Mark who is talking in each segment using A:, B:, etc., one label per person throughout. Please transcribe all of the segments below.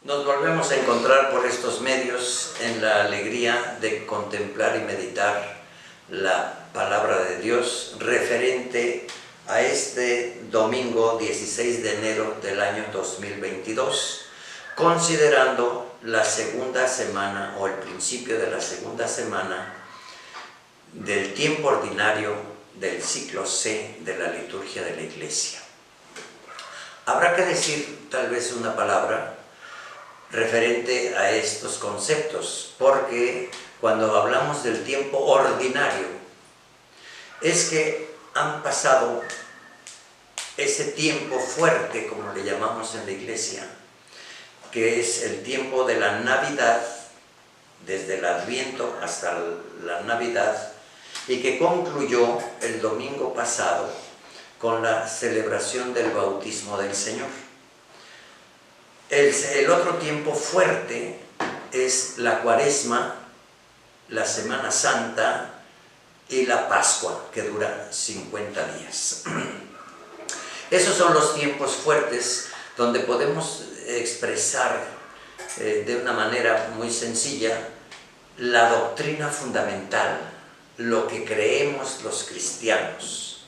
A: Nos volvemos a encontrar por estos medios en la alegría de contemplar y meditar la palabra de Dios referente a este domingo 16 de enero del año 2022, considerando la segunda semana o el principio de la segunda semana del tiempo ordinario del ciclo C de la liturgia de la Iglesia. Habrá que decir tal vez una palabra referente a estos conceptos, porque cuando hablamos del tiempo ordinario, es que han pasado ese tiempo fuerte, como le llamamos en la Iglesia, que es el tiempo de la Navidad, desde el Adviento hasta la Navidad, y que concluyó el domingo pasado con la celebración del bautismo del Señor. El otro tiempo fuerte es la Cuaresma, la Semana Santa y la Pascua, que dura 50 días. Esos son los tiempos fuertes donde podemos expresar de una manera muy sencilla la doctrina fundamental, lo que creemos los cristianos,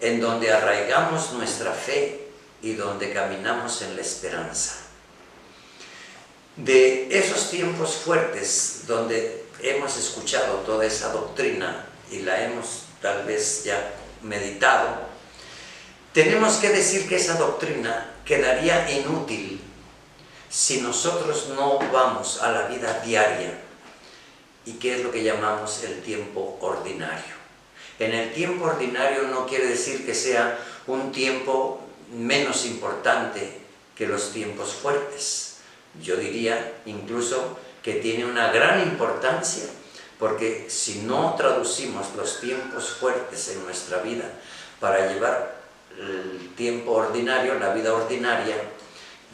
A: en donde arraigamos nuestra fe y donde caminamos en la esperanza. De esos tiempos fuertes donde hemos escuchado toda esa doctrina y la hemos tal vez ya meditado, tenemos que decir que esa doctrina quedaría inútil si nosotros no vamos a la vida diaria, y que es lo que llamamos el tiempo ordinario. En el tiempo ordinario no quiere decir que sea un tiempo menos importante que los tiempos fuertes. Yo diría incluso que tiene una gran importancia, porque si no traducimos los tiempos fuertes en nuestra vida para llevar el tiempo ordinario, la vida ordinaria,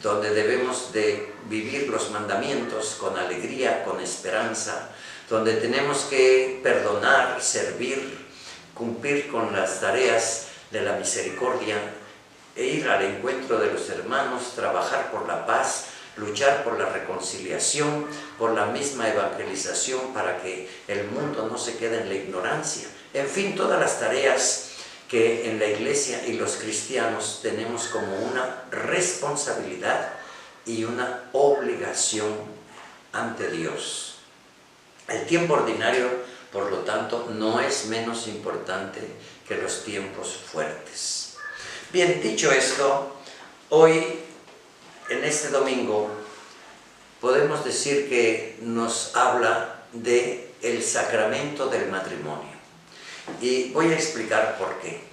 A: donde debemos de vivir los mandamientos con alegría, con esperanza, donde tenemos que perdonar, servir, cumplir con las tareas de la misericordia, e ir al encuentro de los hermanos, trabajar por la paz, luchar por la reconciliación, por la misma evangelización para que el mundo no se quede en la ignorancia. En fin, todas las tareas que en la Iglesia y los cristianos tenemos como una responsabilidad y una obligación ante Dios. El tiempo ordinario, por lo tanto, no es menos importante que los tiempos fuertes. Bien, dicho esto, hoy, en este domingo, podemos decir que nos habla del sacramento del matrimonio. Y voy a explicar por qué.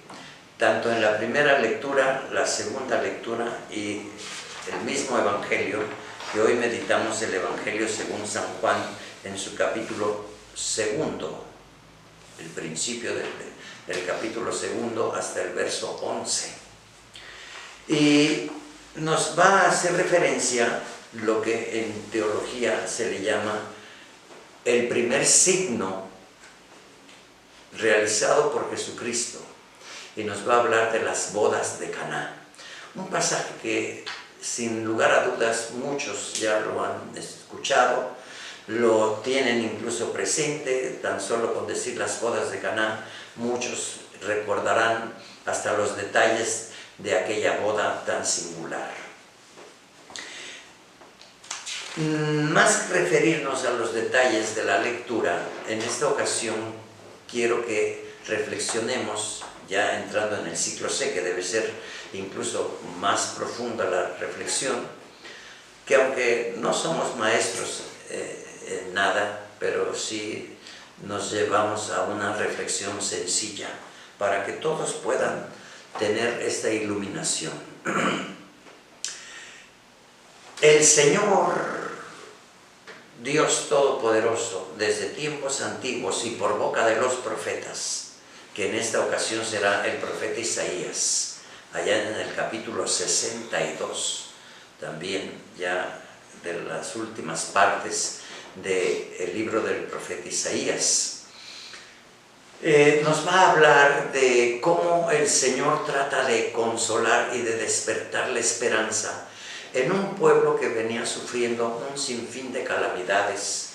A: Tanto en la primera lectura, la segunda lectura y el mismo Evangelio, que hoy meditamos el Evangelio según San Juan en su capítulo segundo, el principio del capítulo segundo hasta el verso 11. Y nos va a hacer referencia lo que en teología se le llama el primer signo realizado por Jesucristo, y nos va a hablar de las bodas de Caná. Un pasaje que sin lugar a dudas muchos ya lo han escuchado, lo tienen incluso presente, tan solo con decir las bodas de Caná, muchos recordarán hasta los detalles de aquella boda tan singular. Más que referirnos a los detalles de la lectura, en esta ocasión quiero que reflexionemos, ya entrando en el ciclo C, que debe ser incluso más profunda la reflexión, que aunque no somos maestros en nada, pero sí nos llevamos a una reflexión sencilla para que todos puedan tener esta iluminación. El Señor, Dios Todopoderoso, desde tiempos antiguos y por boca de los profetas, que en esta ocasión será el profeta Isaías, allá en el capítulo 62, también ya de las últimas partes del libro del profeta Isaías, nos va a hablar de cómo el Señor trata de consolar y de despertar la esperanza en un pueblo que venía sufriendo un sinfín de calamidades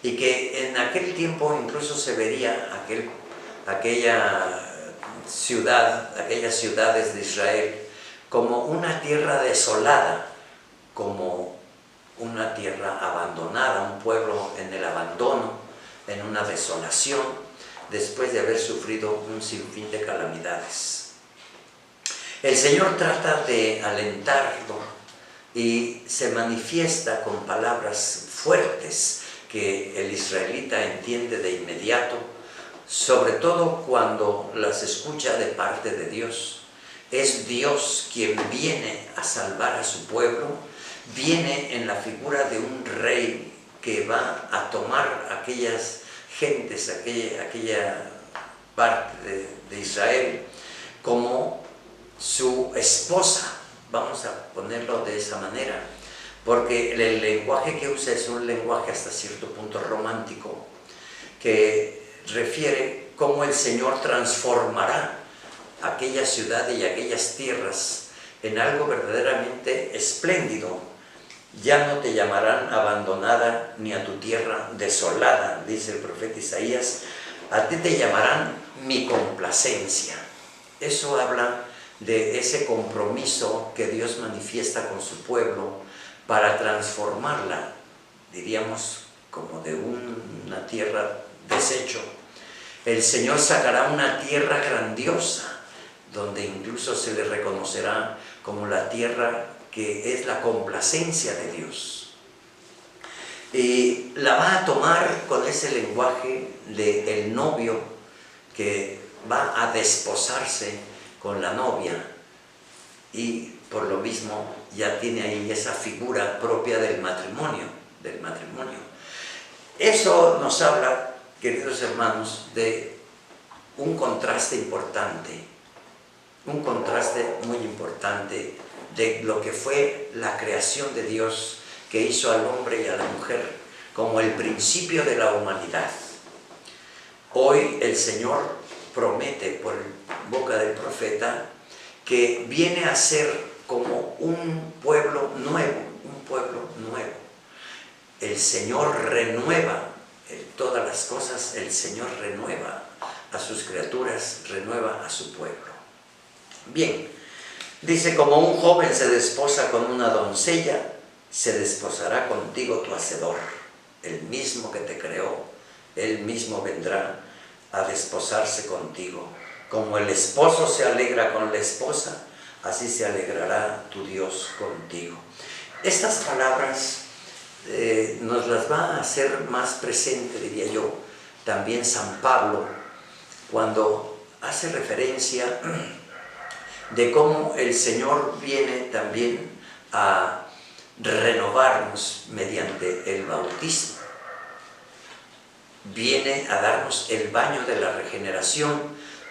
A: y que en aquel tiempo incluso se vería aquellas ciudades de Israel como una tierra desolada, como una tierra abandonada, un pueblo en el abandono, en una desolación, después de haber sufrido un sinfín de calamidades. El Señor trata de alentarlo y se manifiesta con palabras fuertes que el israelita entiende de inmediato, sobre todo cuando las escucha de parte de Dios. Es Dios quien viene a salvar a su pueblo, viene en la figura de un rey que va a tomar aquellas gentes, aquella parte de Israel, como su esposa, vamos a ponerlo de esa manera, porque el lenguaje que usa es un lenguaje hasta cierto punto romántico, que refiere cómo el Señor transformará aquella ciudad y aquellas tierras en algo verdaderamente espléndido. Ya no te llamarán abandonada ni a tu tierra desolada, dice el profeta Isaías, a ti te llamarán mi complacencia. Eso habla de ese compromiso que Dios manifiesta con su pueblo para transformarla, diríamos, como de una tierra deshecho. El Señor sacará una tierra grandiosa, donde incluso se le reconocerá como la tierra que es la complacencia de Dios. Y la va a tomar con ese lenguaje del novio que va a desposarse con la novia, y por lo mismo ya tiene ahí esa figura propia del matrimonio. Eso nos habla, queridos hermanos, de un contraste importante, un contraste muy importante de lo que fue la creación de Dios, que hizo al hombre y a la mujer como el principio de la humanidad. Hoy el Señor promete por boca del profeta que viene a ser como un pueblo nuevo, El Señor renueva todas las cosas, el Señor renueva a sus criaturas, renueva a su pueblo. Bien, dice, como un joven se desposa con una doncella, se desposará contigo tu Hacedor, el mismo que te creó, él mismo vendrá a desposarse contigo. Como el esposo se alegra con la esposa, así se alegrará tu Dios contigo. Estas palabras nos las va a hacer más presente, diría yo, también San Pablo, cuando hace referencia de cómo el Señor viene también a renovarnos mediante el bautismo. Viene a darnos el baño de la regeneración,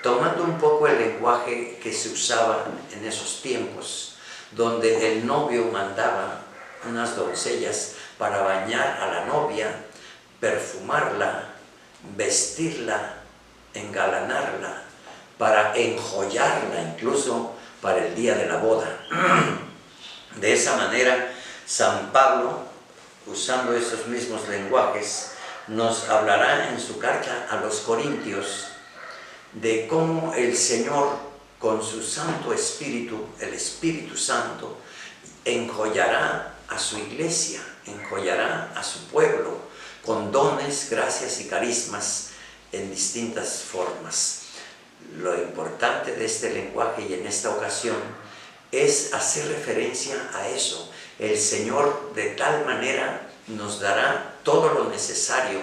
A: tomando un poco el lenguaje que se usaba en esos tiempos, donde el novio mandaba unas doncellas para bañar a la novia, perfumarla, vestirla, engalanarla, para enjollarla incluso para el día de la boda. De esa manera, San Pablo, usando esos mismos lenguajes, nos hablará en su carta a los Corintios de cómo el Señor, con su Santo Espíritu, el Espíritu Santo, enjollará a su iglesia, enjollará a su pueblo con dones, gracias y carismas en distintas formas. Lo importante de este lenguaje y en esta ocasión es hacer referencia a eso. El Señor de tal manera nos dará todo lo necesario,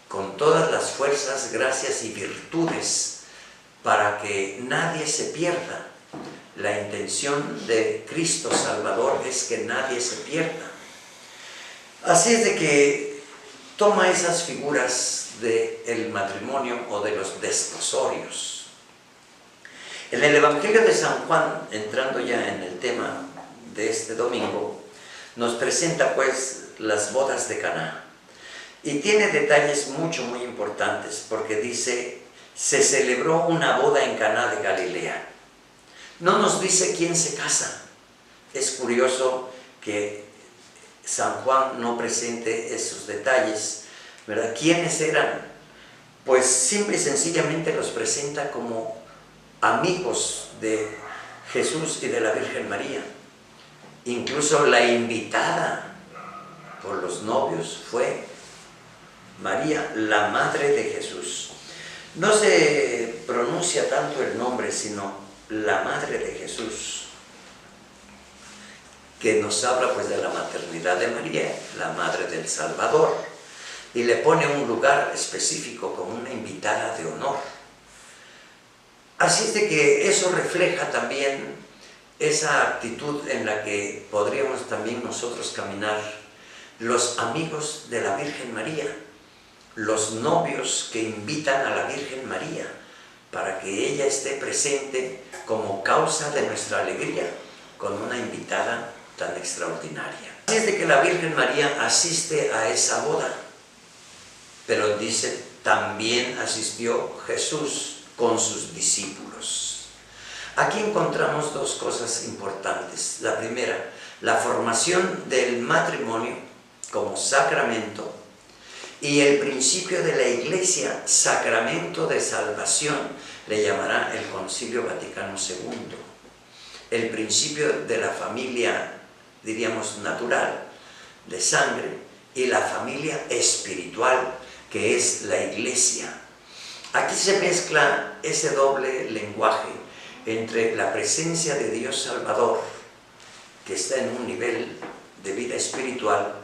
A: con todas las fuerzas, gracias y virtudes, para que nadie se pierda. La intención de Cristo Salvador es que nadie se pierda. Así es de que toma esas figuras del matrimonio o de los desposorios. En el Evangelio de San Juan, entrando ya en el tema de este domingo, nos presenta pues las bodas de Caná. Y tiene detalles muy importantes, porque dice, se celebró una boda en Caná de Galilea. No nos dice quién se casa. Es curioso que San Juan no presente esos detalles, ¿verdad? ¿Quiénes eran? Pues simple y sencillamente los presenta como amigos de Jesús y de la Virgen María. Incluso la invitada por los novios fue María, la madre de Jesús. No se pronuncia tanto el nombre, sino la madre de Jesús, que nos habla pues de la maternidad de María, la madre del Salvador, y le pone un lugar específico como una invitada de honor. Así es de que eso refleja también esa actitud en la que podríamos también nosotros caminar, los amigos de la Virgen María, los novios que invitan a la Virgen María para que ella esté presente como causa de nuestra alegría con una invitada tan extraordinaria. Así es de que la Virgen María asiste a esa boda, pero dice, también asistió Jesús con sus discípulos. Aquí encontramos dos cosas importantes. La primera, la formación del matrimonio como sacramento y el principio de la Iglesia, sacramento de salvación, le llamará el Concilio Vaticano II. El principio de la familia, diríamos, natural, de sangre, y la familia espiritual, que es la Iglesia. Aquí se mezcla ese doble lenguaje entre la presencia de Dios Salvador, que está en un nivel de vida espiritual,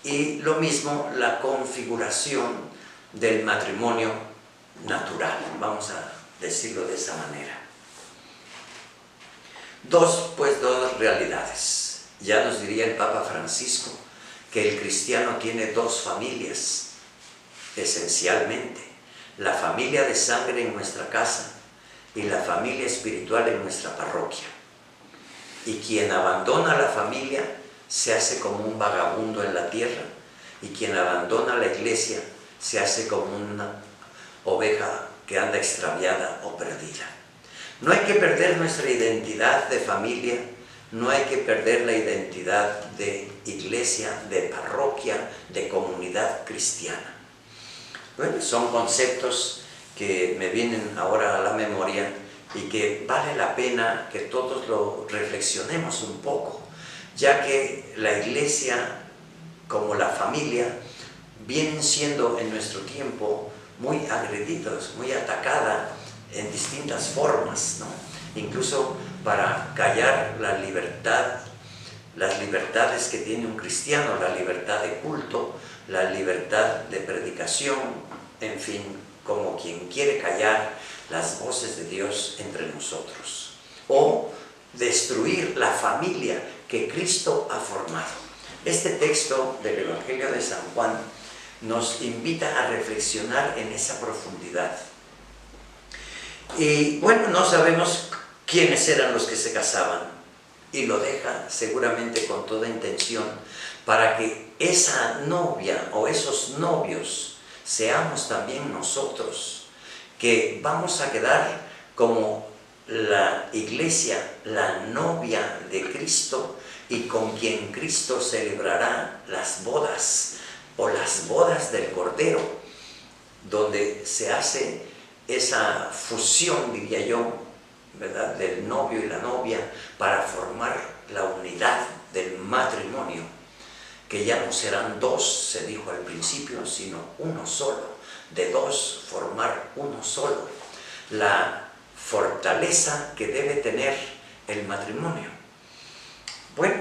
A: y lo mismo la configuración del matrimonio natural, vamos a decirlo de esa manera. Dos realidades. Ya nos diría el Papa Francisco que el cristiano tiene dos familias, esencialmente: la familia de sangre en nuestra casa y la familia espiritual en nuestra parroquia. Y quien abandona la familia se hace como un vagabundo en la tierra, y quien abandona la iglesia se hace como una oveja que anda extraviada o perdida. No hay que perder nuestra identidad de familia, no hay que perder la identidad de iglesia, de parroquia, de comunidad cristiana. Bueno, son conceptos que me vienen ahora a la memoria y que vale la pena que todos lo reflexionemos un poco, ya que la iglesia, como la familia, vienen siendo en nuestro tiempo muy agredidos, muy atacada en distintas formas, ¿no? Incluso para callar la libertad, las libertades que tiene un cristiano, la libertad de culto, la libertad de predicación, en fin, como quien quiere callar las voces de Dios entre nosotros, o destruir la familia que Cristo ha formado. Este texto del Evangelio de San Juan nos invita a reflexionar en esa profundidad. Y bueno, no sabemos quiénes eran los que se casaban, y lo deja seguramente con toda intención para que esa novia o esos novios seamos también nosotros, que vamos a quedar como la iglesia, la novia de Cristo, y con quien Cristo celebrará las bodas o las bodas del Cordero, donde se hace esa fusión, diría yo, ¿verdad?, del novio y la novia para formar la unidad del matrimonio, que ya no serán dos, se dijo al principio, sino uno solo. De dos formar uno solo. La fortaleza que debe tener el matrimonio. Bueno,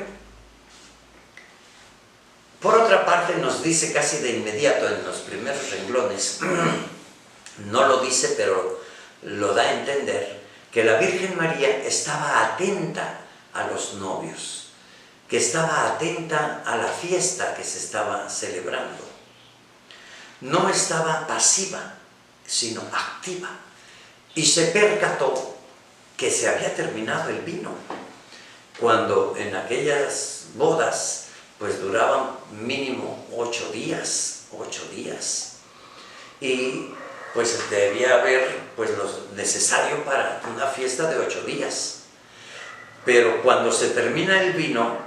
A: por otra parte nos dice casi de inmediato en los primeros renglones, no lo dice pero lo da a entender, que la Virgen María estaba atenta a los novios, que estaba atenta a la fiesta que se estaba celebrando. No estaba pasiva, sino activa, y se percató que se había terminado el vino, cuando en aquellas bodas pues duraban mínimo 8 días, y pues debía haber pues lo necesario para una fiesta de 8 días. Pero cuando se termina el vino,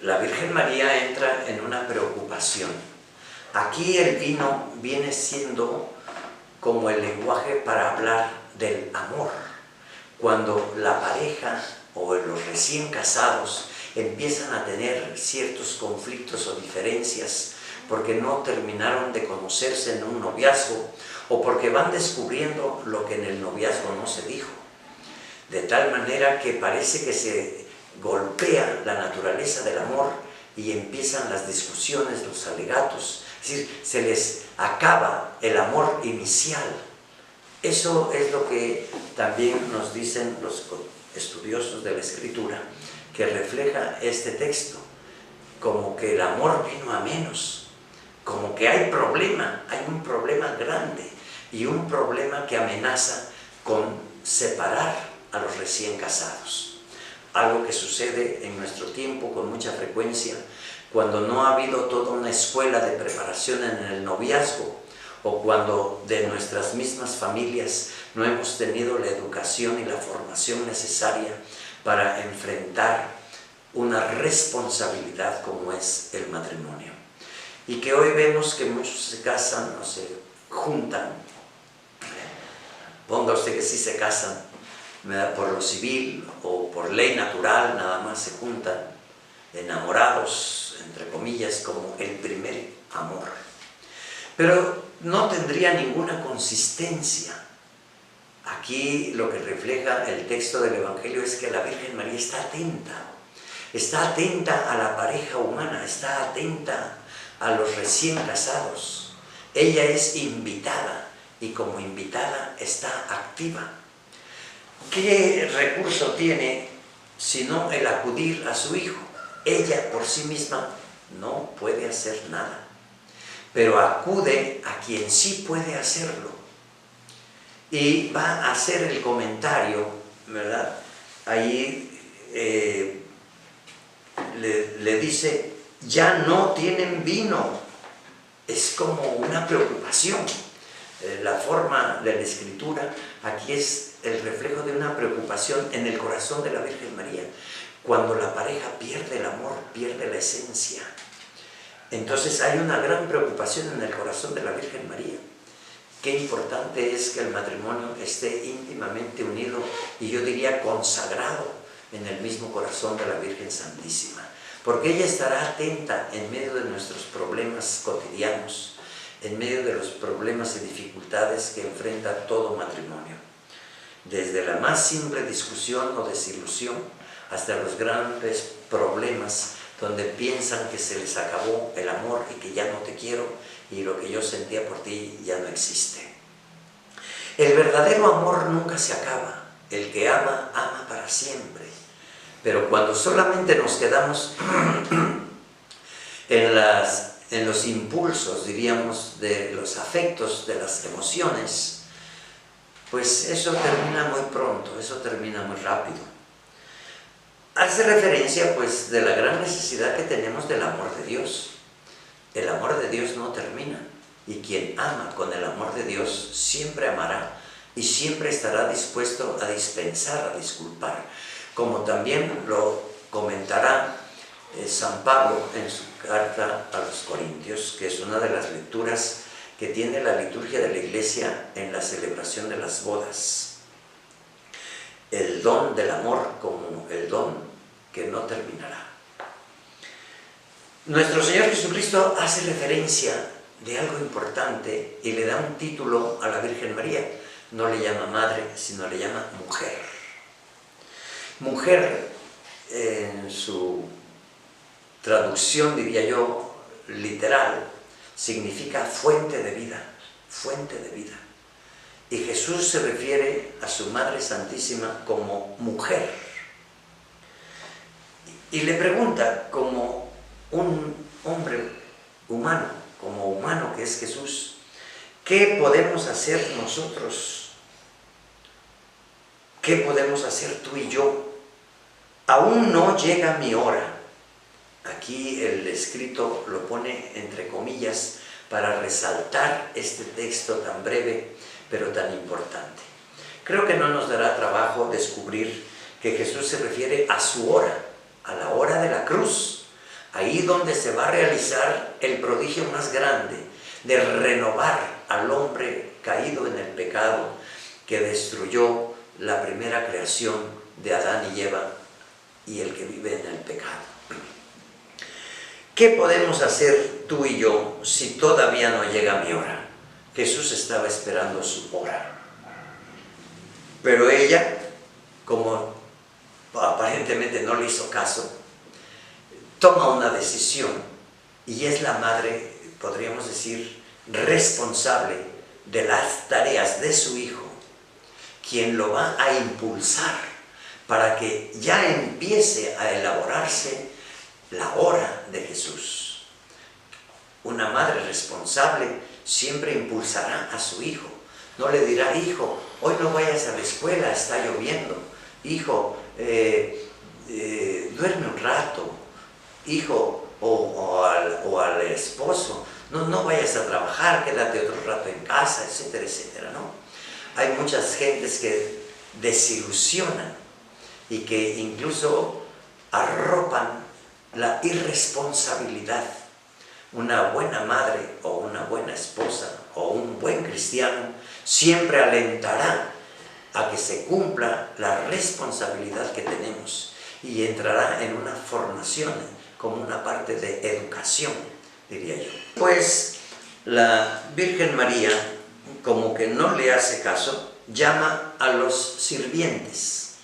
A: la Virgen María entra en una preocupación. Aquí el vino viene siendo como el lenguaje para hablar del amor. Cuando la pareja o los recién casados empiezan a tener ciertos conflictos o diferencias porque no terminaron de conocerse en un noviazgo o porque van descubriendo lo que en el noviazgo no se dijo, de tal manera que parece que se golpea la naturaleza del amor y empiezan las discusiones, los alegatos, es decir, se les acaba el amor inicial. Eso es lo que también nos dicen los estudiosos de la Escritura, que refleja este texto, como que el amor vino a menos, como que hay un problema grande y un problema que amenaza con separar a los recién casados. Algo que sucede en nuestro tiempo con mucha frecuencia cuando no ha habido toda una escuela de preparación en el noviazgo o cuando de nuestras mismas familias no hemos tenido la educación y la formación necesaria para enfrentar una responsabilidad como es el matrimonio. Y que hoy vemos que muchos se casan o se juntan, ponga usted que sí se casan, por lo civil o por ley natural, nada más se juntan, enamorados, entre comillas, como el primer amor. Pero no tendría ninguna consistencia. Aquí lo que refleja el texto del Evangelio es que la Virgen María está atenta a la pareja humana, está atenta a los recién casados. Ella es invitada y como invitada está activa. ¿Qué recurso tiene sino el acudir a su hijo? Ella por sí misma no puede hacer nada, pero acude a quien sí puede hacerlo. Y va a hacer el comentario, ¿verdad? Ahí le dice, ya no tienen vino. Es como una preocupación. La forma de la Escritura aquí es el reflejo de una preocupación en el corazón de la Virgen María. Cuando la pareja pierde el amor, pierde la esencia. Entonces hay una gran preocupación en el corazón de la Virgen María. Qué importante es que el matrimonio esté íntimamente unido y yo diría consagrado en el mismo corazón de la Virgen Santísima. Porque ella estará atenta en medio de nuestros problemas cotidianos, en medio de los problemas y dificultades que enfrenta todo matrimonio. Desde la más simple discusión o desilusión hasta los grandes problemas donde piensan que se les acabó el amor y que ya no te quiero y lo que yo sentía por ti ya no existe. El verdadero amor nunca se acaba. El que ama, ama para siempre. Pero cuando solamente nos quedamos en los impulsos, diríamos, de los afectos, de las emociones, pues eso termina muy pronto, eso termina muy rápido. Hace referencia, pues, de la gran necesidad que tenemos del amor de Dios. El amor de Dios no termina, y quien ama con el amor de Dios siempre amará y siempre estará dispuesto a dispensar, a disculpar, como también lo comentará San Pablo en su carta a los Corintios, que es una de las lecturas que tiene la liturgia de la Iglesia en la celebración de las bodas. El don del amor como el don que no terminará. Nuestro Señor Jesucristo hace referencia de algo importante y le da un título a la Virgen María. No le llama madre, sino le llama mujer. Mujer, en su traducción, diría yo, literal, significa fuente de vida, fuente de vida. Y Jesús se refiere a su Madre Santísima como mujer. Y le pregunta, como un hombre humano, como humano que es Jesús, ¿qué podemos hacer nosotros? ¿Qué podemos hacer tú y yo? Aún no llega mi hora. Aquí el escrito lo pone entre comillas para resaltar este texto tan breve, pero tan importante. Creo que no nos dará trabajo descubrir que Jesús se refiere a su hora, a la hora de la cruz, ahí donde se va a realizar el prodigio más grande de renovar al hombre caído en el pecado que destruyó la primera creación de Adán y Eva y el que vive en el pecado. ¿Qué podemos hacer tú y yo si todavía no llega mi hora? Jesús estaba esperando su hora. Pero ella, como aparentemente no le hizo caso, toma una decisión y es la madre, podríamos decir, responsable de las tareas de su hijo, quien lo va a impulsar para que ya empiece a elaborarse la hora de Jesús. Una madre responsable siempre impulsará a su hijo. No le dirá: hijo, hoy no vayas a la escuela, está lloviendo. Hijo, duerme un rato. Hijo, o al esposo, no vayas a trabajar, quédate otro rato en casa, etcétera, etcétera, ¿no? Hay muchas gentes que desilusionan y que incluso arropan la irresponsabilidad. Una buena madre o una buena esposa o un buen cristiano siempre alentará a que se cumpla la responsabilidad que tenemos y entrará en una formación como una parte de educación, diría yo. Pues la Virgen María, como que no le hace caso, llama a los sirvientes.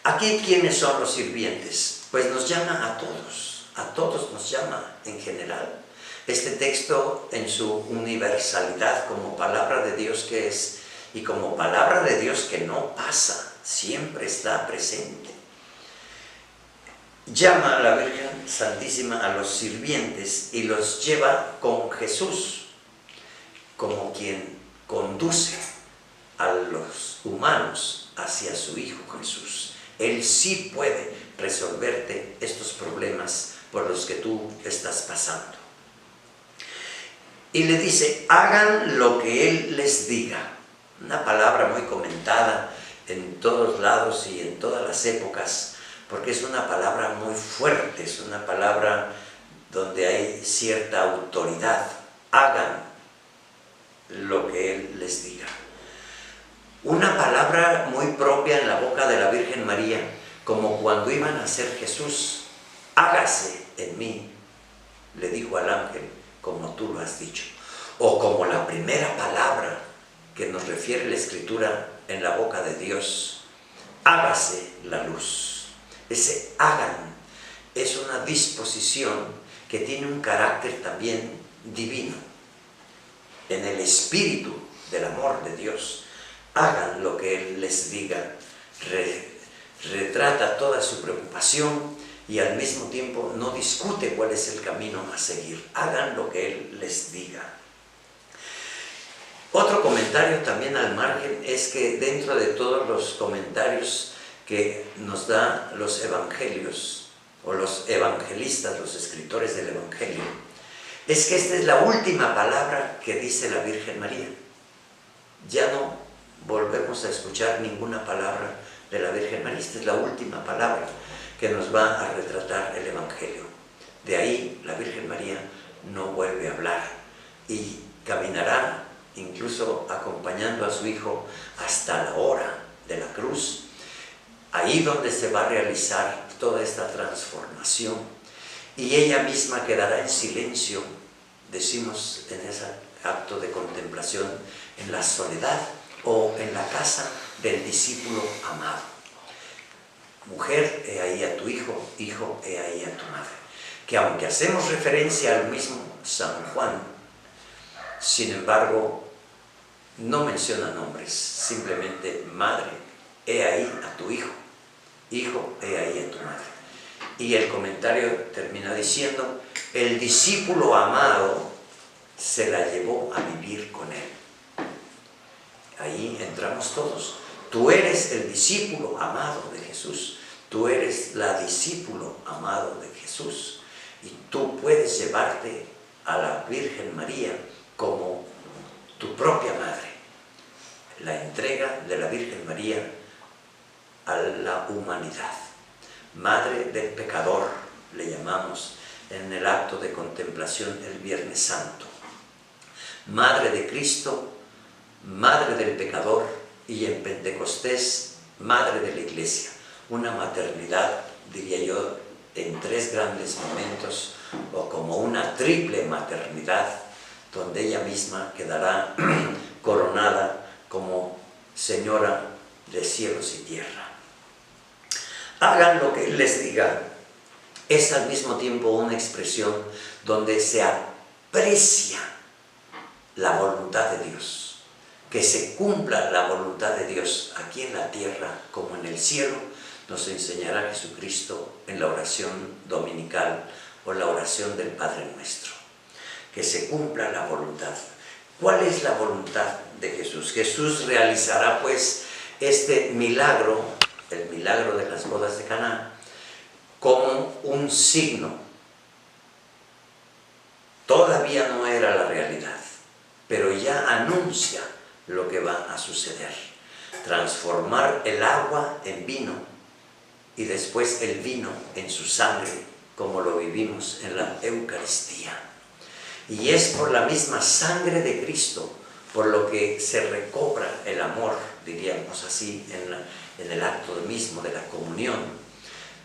A: Aquí, ¿quiénes son los sirvientes? Pues nos llama a todos nos llama en general. Este texto en su universalidad como palabra de Dios que es, y como palabra de Dios que no pasa, siempre está presente. Llama a la Virgen Santísima a los sirvientes y los lleva con Jesús, como quien conduce a los humanos hacia su Hijo Jesús. Él sí puede resolverte estos problemas por los que tú estás pasando. Y le dice: hagan lo que Él les diga. Una palabra muy comentada en todos lados y en todas las épocas, porque es una palabra muy fuerte, es una palabra donde hay cierta autoridad. Hagan lo que Él les diga. Una palabra muy propia en la boca de la Virgen María, como cuando iba a nacer Jesús. Hágase en mí, le dijo al ángel, como tú lo has dicho. O como la primera palabra que nos refiere la Escritura en la boca de Dios: hágase la luz. Ese hagan es una disposición que tiene un carácter también divino. En el espíritu del amor de Dios, hagan lo que Él les diga. Retrata toda su preocupación y al mismo tiempo no discute cuál es el camino a seguir. Hagan lo que Él les diga. Otro comentario también al margen es que dentro de todos los comentarios que nos da los evangelios o los evangelistas, los escritores del evangelio, es que esta es la última palabra que dice la Virgen María. Ya no volvemos a escuchar ninguna palabra de la Virgen María. Esta es la última palabra que nos va a retratar el evangelio. De ahí la Virgen María no vuelve a hablar y caminará incluso acompañando a su hijo hasta la hora de la cruz, ahí donde se va a realizar toda esta transformación, y ella misma quedará en silencio, decimos en ese acto de contemplación, en la soledad o en la casa del discípulo amado. Mujer, he ahí a tu hijo, hijo, he ahí a tu madre. Que aunque hacemos referencia al mismo San Juan, sin embargo, no menciona nombres, simplemente madre, he ahí a tu hijo, hijo, he ahí a tu madre. Y el comentario termina diciendo: el discípulo amado se la llevó a vivir con él. Ahí entramos todos. Tú eres el discípulo amado de Jesús, tú eres la discípulo amado de Jesús, y tú puedes llevarte a la Virgen María como tu propia madre. La entrega de la Virgen María a la humanidad, madre del pecador, le llamamos en el acto de contemplación el Viernes Santo. Madre de Cristo, Madre del pecador, y en Pentecostés, Madre de la Iglesia. Una maternidad, diría yo, en 3 grandes momentos, o como una triple maternidad, donde ella misma quedará coronada como Señora de cielos y tierra. Hagan lo que Él les diga es al mismo tiempo una expresión donde se aprecia la voluntad de Dios, que se cumpla la voluntad de Dios aquí en la tierra como en el cielo, nos enseñará Jesucristo en la oración dominical o la oración del Padre Nuestro. Que se cumpla la voluntad. ¿Cuál es la voluntad de Jesús? Jesús realizará pues este milagro, el milagro de las bodas de Caná, como un signo. Todavía no era la realidad, pero ya anuncia lo que va a suceder. Transformar el agua en vino y después el vino en su sangre, como lo vivimos en la Eucaristía. Y es por la misma sangre de Cristo por lo que se recobra el amor, diríamos así, en el acto mismo de la comunión,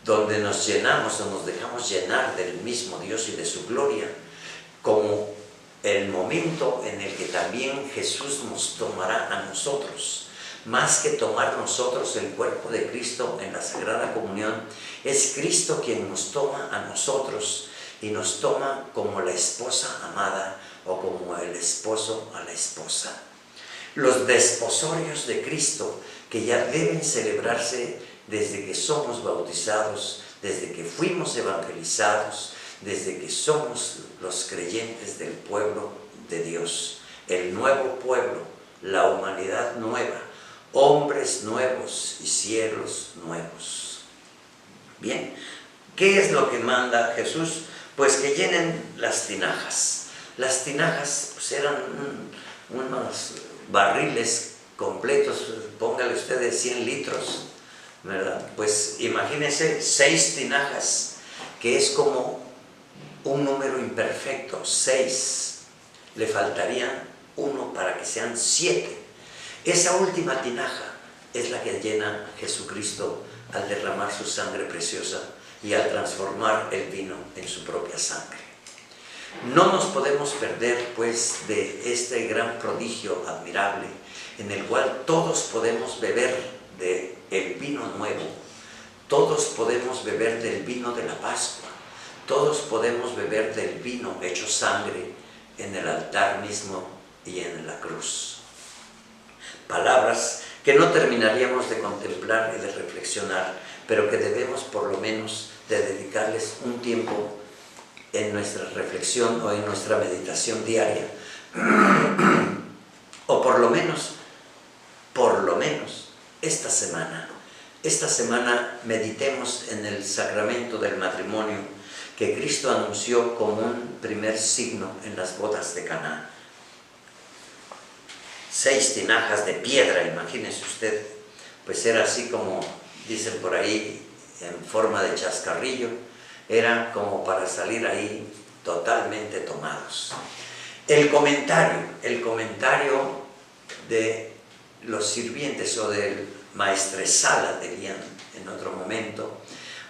A: donde nos llenamos o nos dejamos llenar del mismo Dios y de su gloria, como el momento en el que también Jesús nos tomará a nosotros. Más que tomar nosotros el cuerpo de Cristo en la Sagrada Comunión, es Cristo quien nos toma a nosotros y nos toma como la esposa amada o como el esposo a la esposa. Los desposorios de Cristo, que ya deben celebrarse desde que somos bautizados, desde que fuimos evangelizados, desde que somos los creyentes del pueblo de Dios, el nuevo pueblo, la humanidad nueva, hombres nuevos y cielos nuevos. Bien, ¿qué es lo que manda Jesús? Pues que llenen las tinajas. Las tinajas pues eran unos barriles completos, póngale ustedes 100 litros, ¿verdad? Pues imagínense 6 tinajas, que es como un número imperfecto, 6. Le faltaría 1 para que sean 7. Esa última tinaja es la que llena Jesucristo al derramar su sangre preciosa y al transformar el vino en su propia sangre. No nos podemos perder, pues, de este gran prodigio admirable, en el cual todos podemos beber del vino nuevo, todos podemos beber del vino de la Pascua, todos podemos beber del vino hecho sangre en el altar mismo y en la cruz. Palabras que no terminaríamos de contemplar y de reflexionar, pero que debemos por lo menos de dedicarles un tiempo en nuestra reflexión o en nuestra meditación diaria, o por lo menos esta semana meditemos en el sacramento del matrimonio que Cristo anunció como un primer signo en las bodas de Caná. 6 tinajas de piedra, imagínese usted, pues era así como dicen por ahí, en forma de chascarrillo, era como para salir ahí totalmente tomados. El comentario de los sirvientes o del maestresala, dirían en otro momento,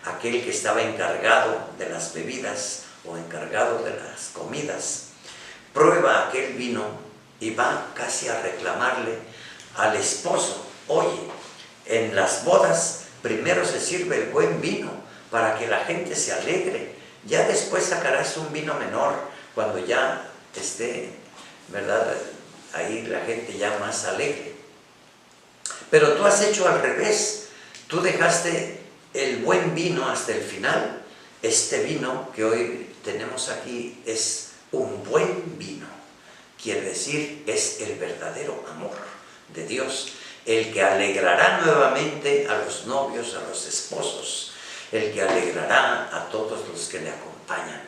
A: aquel que estaba encargado de las bebidas o encargado de las comidas, prueba aquel vino y va casi a reclamarle al esposo: oye, en las bodas primero se sirve el buen vino para que la gente se alegre, ya después sacarás un vino menor cuando ya esté, ¿verdad?, ahí la gente ya más alegre. Pero tú has hecho al revés, tú dejaste el buen vino hasta el final. Este vino que hoy tenemos aquí es un buen vino, quiere decir, es el verdadero amor de Dios, el que alegrará nuevamente a los novios, a los esposos, el que alegrará a todos los que le acompañan,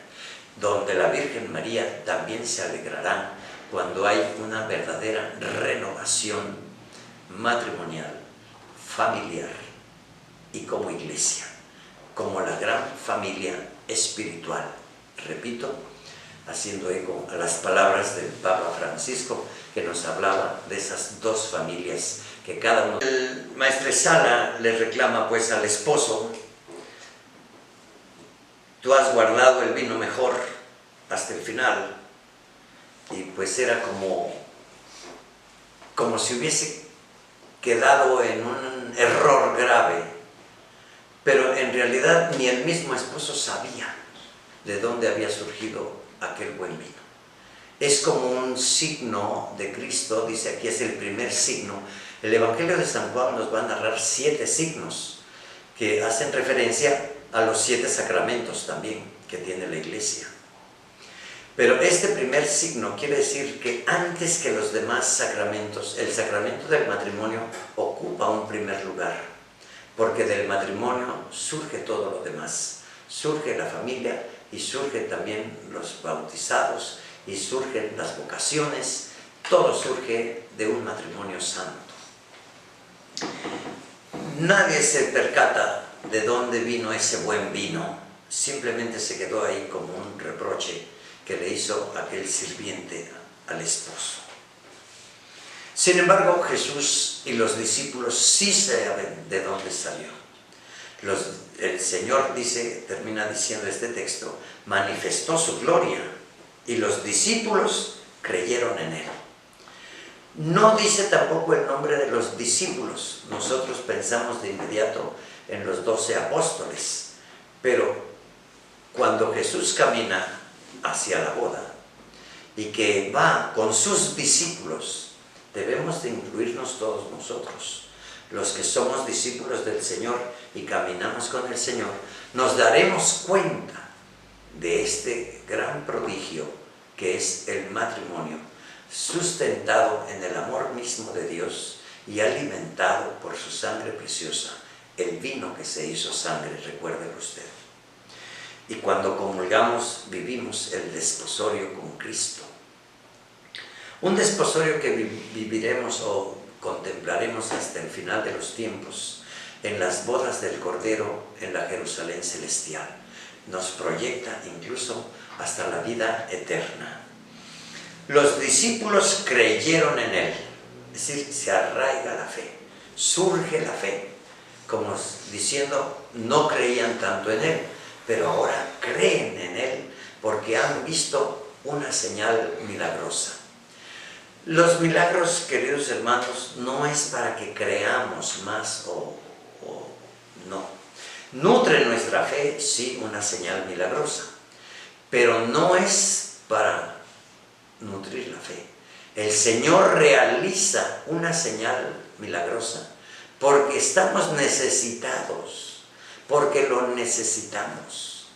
A: donde la Virgen María también se alegrará cuando hay una verdadera renovación matrimonial, familiar y como iglesia, como la gran familia espiritual. Repito, haciendo eco a las palabras del Papa Francisco, que nos hablaba de esas dos familias que cada uno... El maestresala le reclama pues al esposo: tú has guardado el vino mejor hasta el final. Y pues era como si hubiese quedado en un error grave, pero en realidad ni el mismo esposo sabía de dónde había surgido aquel buen vino. Es como un signo de Cristo, dice aquí, es el primer signo. El Evangelio de San Juan nos va a narrar 7 signos que hacen referencia a los 7 sacramentos también que tiene la Iglesia. Pero este primer signo quiere decir que antes que los demás sacramentos, el sacramento del matrimonio ocupa un primer lugar, porque del matrimonio surge todo lo demás. Surge la familia y surgen también los bautizados y surgen las vocaciones. Todo surge de un matrimonio santo. Nadie se percata de dónde vino ese buen vino, simplemente se quedó ahí como un reproche que le hizo aquel sirviente al esposo. Sin embargo, Jesús y los discípulos sí saben de dónde salió. El Señor termina diciendo este texto, manifestó su gloria y los discípulos creyeron en Él. No dice tampoco el nombre de los discípulos. Nosotros pensamos de inmediato en los 12 apóstoles, pero cuando Jesús camina hacia la boda y que va con sus discípulos, debemos de incluirnos todos nosotros. Los que somos discípulos del Señor y caminamos con el Señor, nos daremos cuenta de este gran prodigio que es el matrimonio, sustentado en el amor mismo de Dios y alimentado por su sangre preciosa, el vino que se hizo sangre, recuérdelo usted. Y cuando comulgamos, vivimos el desposorio con Cristo. Un desposorio que viviremos o contemplaremos hasta el final de los tiempos, en las bodas del Cordero en la Jerusalén celestial. Nos proyecta incluso hasta la vida eterna. Los discípulos creyeron en Él, es decir, se arraiga la fe, surge la fe, como diciendo, no creían tanto en Él, pero ahora creen en Él porque han visto una señal milagrosa. Los milagros, queridos hermanos, no es para que creamos más o no. Nutre nuestra fe, sí, una señal milagrosa, pero no es para nutrir la fe. El Señor realiza una señal milagrosa porque estamos necesitados, porque lo necesitamos.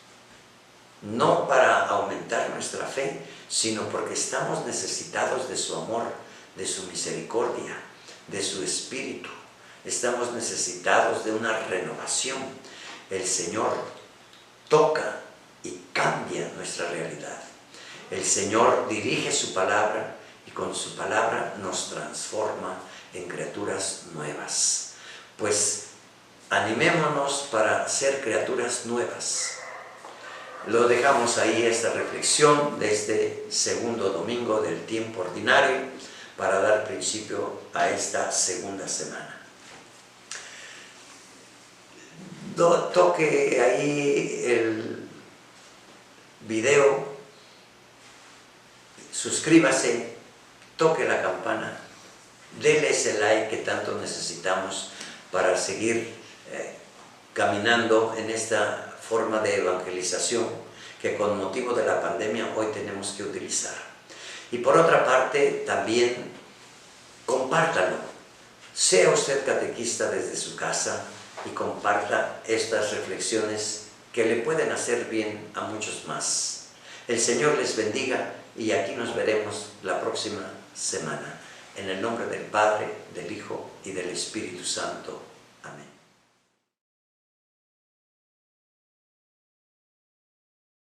A: No para aumentar nuestra fe, sino porque estamos necesitados de su amor, de su misericordia, de su espíritu. Estamos necesitados de una renovación. El Señor toca y cambia nuestra realidad. El Señor dirige su palabra y con su palabra nos transforma en criaturas nuevas. Pues animémonos para ser criaturas nuevas. Lo dejamos ahí, esta reflexión de este segundo domingo del tiempo ordinario para dar principio a esta segunda semana. Toque ahí el video, suscríbase, toque la campana, déle ese like que tanto necesitamos para seguir caminando en esta forma de evangelización que con motivo de la pandemia hoy tenemos que utilizar. Y por otra parte, también compártalo. Sea usted catequista desde su casa y comparta estas reflexiones que le pueden hacer bien a muchos más. El Señor les bendiga y aquí nos veremos la próxima semana. En el nombre del Padre, del Hijo y del Espíritu Santo. Amén.